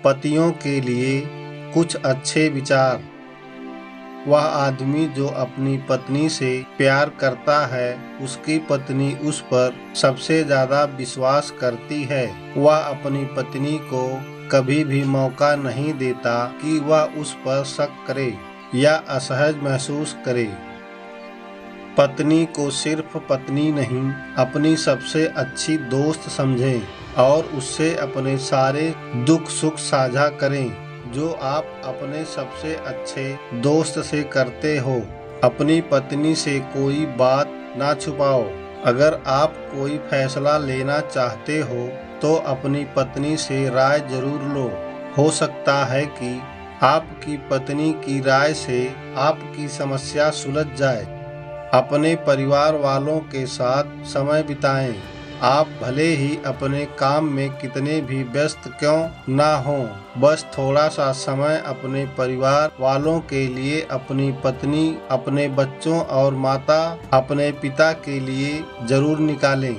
पतियों के लिए कुछ अच्छे विचार। वह आदमी जो अपनी पत्नी से प्यार करता है, उसकी पत्नी उस पर सबसे ज्यादा विश्वास करती है। वह अपनी पत्नी को कभी भी मौका नहीं देता कि वह उस पर शक करे या असहज महसूस करे। पत्नी को सिर्फ पत्नी नहीं, अपनी सबसे अच्छी दोस्त समझें और उससे अपने सारे दुख सुख साझा करें, जो आप अपने सबसे अच्छे दोस्त से करते हो। अपनी पत्नी से कोई बात ना छुपाओ। अगर आप कोई फैसला लेना चाहते हो तो अपनी पत्नी से राय जरूर लो। हो सकता है कि आपकी पत्नी की राय से आपकी समस्या सुलझ जाए। अपने परिवार वालों के साथ समय बिताएं। आप भले ही अपने काम में कितने भी व्यस्त क्यों ना हो, बस थोड़ा सा समय अपने परिवार वालों के लिए, अपनी पत्नी, अपने बच्चों और माता, अपने पिता के लिए जरूर निकालें।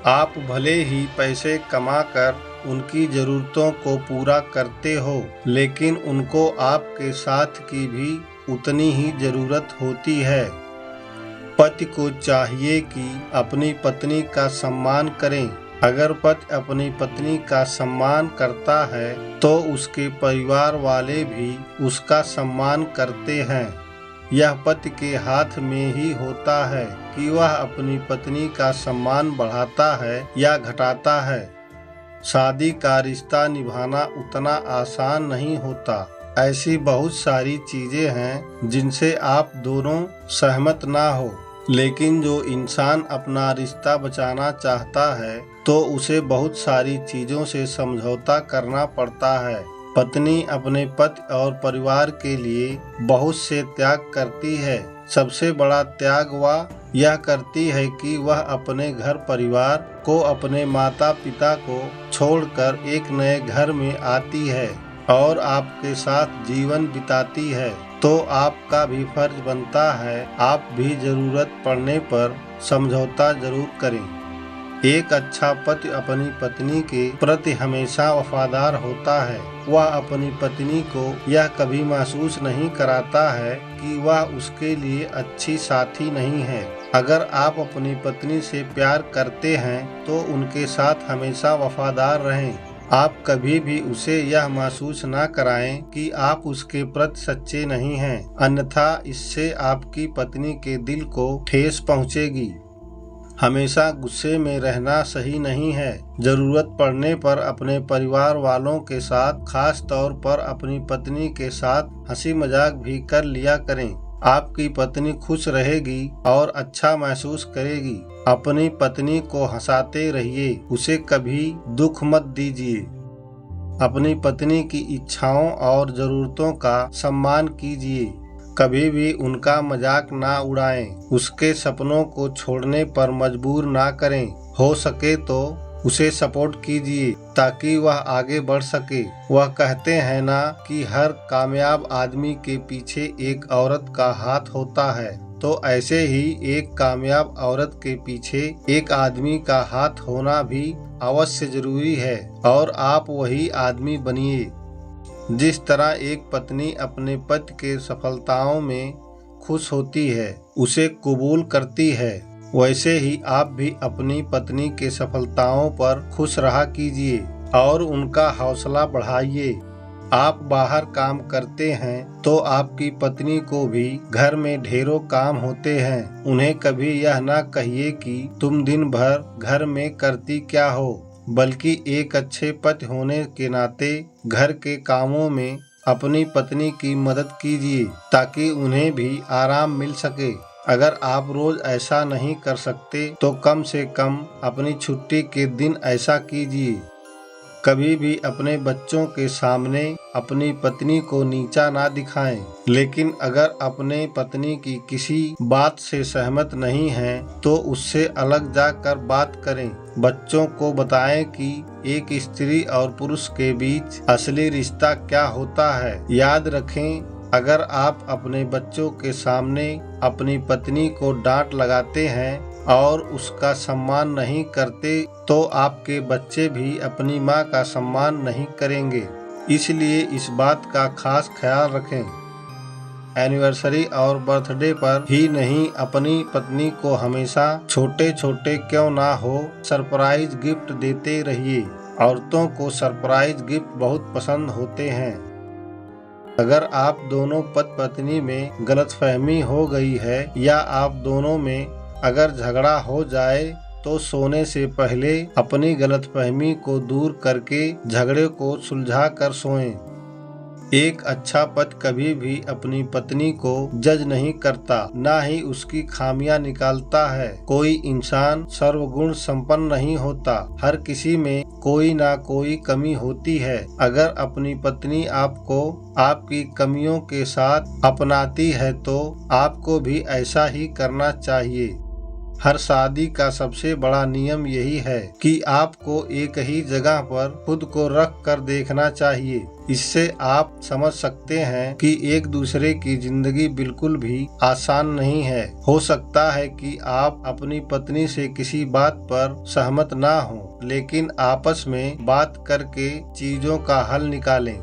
आप भले ही पैसे कमाकर उनकी जरूरतों को पूरा करते हो, लेकिन उनको आपके साथ की भी उतनी ही जरूरत होती है। पति को चाहिए कि अपनी पत्नी का सम्मान करें। अगर पति अपनी पत्नी का सम्मान करता है तो उसके परिवार वाले भी उसका सम्मान करते हैं। यह पति के हाथ में ही होता है कि वह अपनी पत्नी का सम्मान बढ़ाता है या घटाता है। शादी का रिश्ता निभाना उतना आसान नहीं होता। ऐसी बहुत सारी चीजें हैं जिनसे आप दोनों सहमत ना हो, लेकिन जो इंसान अपना रिश्ता बचाना चाहता है तो उसे बहुत सारी चीजों से समझौता करना पड़ता है। पत्नी अपने पति और परिवार के लिए बहुत से त्याग करती है। सबसे बड़ा त्याग वह यह करती है कि वह अपने घर परिवार को, अपने माता पिता को छोड़कर एक नए घर में आती है और आपके साथ जीवन बिताती है। तो आपका भी फर्ज बनता है आप भी जरूरत पड़ने पर समझौता जरूर करें। एक अच्छा पति अपनी पत्नी के प्रति हमेशा वफादार होता है। वह अपनी पत्नी को यह कभी महसूस नहीं कराता है कि वह उसके लिए अच्छी साथी नहीं है। अगर आप अपनी पत्नी से प्यार करते हैं तो उनके साथ हमेशा वफादार रहें। आप कभी भी उसे यह महसूस न कराएं कि आप उसके प्रति सच्चे नहीं हैं, अन्यथा इससे आपकी पत्नी के दिल को ठेस पहुंचेगी। हमेशा गुस्से में रहना सही नहीं है। जरूरत पड़ने पर अपने परिवार वालों के साथ, खास तौर पर अपनी पत्नी के साथ हंसी मजाक भी कर लिया करें। आपकी पत्नी खुश रहेगी और अच्छा महसूस करेगी। अपनी पत्नी को हंसाते रहिए, उसे कभी दुख मत दीजिए। अपनी पत्नी की इच्छाओं और जरूरतों का सम्मान कीजिए। कभी भी उनका मजाक ना उड़ाएं। उसके सपनों को छोड़ने पर मजबूर ना करें। हो सके तो उसे सपोर्ट कीजिए ताकि वह आगे बढ़ सके। वह कहते हैं ना कि हर कामयाब आदमी के पीछे एक औरत का हाथ होता है, तो ऐसे ही एक कामयाब औरत के पीछे एक आदमी का हाथ होना भी अवश्य जरूरी है और आप वही आदमी बनिए। जिस तरह एक पत्नी अपने पति के सफलताओं में खुश होती है, उसे कबूल करती है, वैसे ही आप भी अपनी पत्नी के सफलताओं पर खुश रहा कीजिए और उनका हौसला बढ़ाइए। आप बाहर काम करते हैं तो आपकी पत्नी को भी घर में ढेरों काम होते हैं। उन्हें कभी यह ना कहिए कि तुम दिन भर घर में करती क्या हो, बल्कि एक अच्छे पति होने के नाते घर के कामों में अपनी पत्नी की मदद कीजिए ताकि उन्हें भी आराम मिल सके। अगर आप रोज ऐसा नहीं कर सकते तो कम से कम अपनी छुट्टी के दिन ऐसा कीजिए। कभी भी अपने बच्चों के सामने अपनी पत्नी को नीचा ना दिखाएं, लेकिन अगर अपने पत्नी की किसी बात से सहमत नहीं हैं तो उससे अलग जाकर बात करें। बच्चों को बताएं कि एक स्त्री और पुरुष के बीच असली रिश्ता क्या होता है। याद रखें, अगर आप अपने बच्चों के सामने अपनी पत्नी को डांट लगाते हैं और उसका सम्मान नहीं करते तो आपके बच्चे भी अपनी माँ का सम्मान नहीं करेंगे। इसलिए इस बात का खास ख्याल रखें। एनिवर्सरी और बर्थडे पर ही नहीं, अपनी पत्नी को हमेशा छोटे छोटे क्यों ना हो सरप्राइज गिफ्ट देते रहिए। औरतों को सरप्राइज गिफ्ट बहुत पसंद होते हैं। अगर आप दोनों पति पत्नी में गलतफहमी हो गई है या आप दोनों में अगर झगड़ा हो जाए तो सोने से पहले अपनी गलतफहमी को दूर करके झगड़े को सुलझा कर सोएं। एक अच्छा पति कभी भी अपनी पत्नी को जज नहीं करता, ना ही उसकी खामियां निकालता है। कोई इंसान सर्वगुण संपन्न नहीं होता, हर किसी में कोई ना कोई कमी होती है। अगर अपनी पत्नी आपको आपकी कमियों के साथ अपनाती है तो आपको भी ऐसा ही करना चाहिए। हर शादी का सबसे बड़ा नियम यही है कि आपको एक ही जगह पर खुद को रख कर देखना चाहिए। इससे आप समझ सकते हैं कि एक दूसरे की जिंदगी बिल्कुल भी आसान नहीं है। हो सकता है कि आप अपनी पत्नी से किसी बात पर सहमत ना हो, लेकिन आपस में बात करके चीजों का हल निकालें।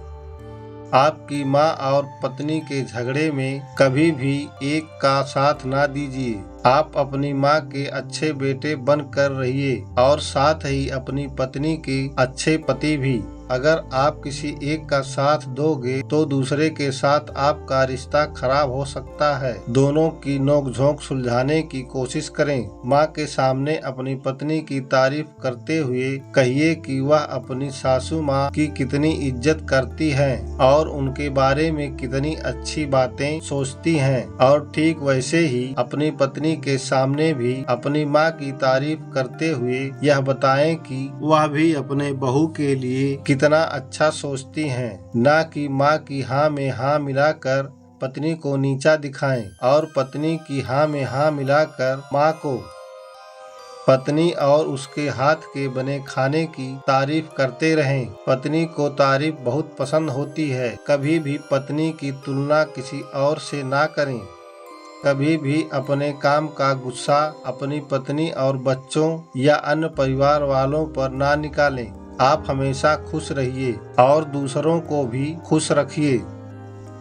आपकी माँ और पत्नी के झगड़े में कभी भी एक का साथ ना दीजिए। आप अपनी माँ के अच्छे बेटे बन कर रहिए और साथ ही अपनी पत्नी के अच्छे पति भी। अगर आप किसी एक का साथ दोगे तो दूसरे के साथ आपका रिश्ता खराब हो सकता है। दोनों की नोकझोंक सुलझाने की कोशिश करें। माँ के सामने अपनी पत्नी की तारीफ करते हुए कहिए कि वह अपनी सासू माँ की कितनी इज्जत करती हैं और उनके बारे में कितनी अच्छी बातें सोचती हैं। और ठीक वैसे ही अपनी पत्नी के सामने भी अपनी माँ की तारीफ करते हुए यह बताएं कि वह भी अपने बहू के लिए कितना अच्छा सोचती हैं। ना कि माँ की हाँ में हाँ मिलाकर पत्नी को नीचा दिखाएं और पत्नी की हाँ में हाँ मिलाकर माँ को। पत्नी और उसके हाथ के बने खाने की तारीफ करते रहें। पत्नी को तारीफ बहुत पसंद होती है। कभी भी पत्नी की तुलना किसी और से ना करें। कभी भी अपने काम का गुस्सा अपनी पत्नी और बच्चों या अन्य परिवार वालों पर ना निकालें। आप हमेशा खुश रहिए और दूसरों को भी खुश रखिए।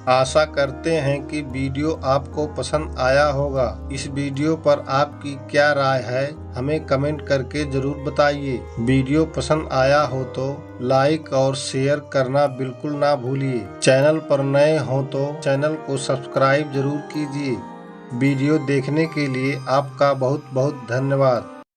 आशा करते हैं कि वीडियो आपको पसंद आया होगा। इस वीडियो पर आपकी क्या राय है हमें कमेंट करके जरूर बताइए। वीडियो पसंद आया हो तो लाइक और शेयर करना बिल्कुल ना भूलिए। चैनल पर नए हो तो चैनल को सब्सक्राइब जरूर कीजिए। वीडियो देखने के लिए आपका बहुत बहुत धन्यवाद।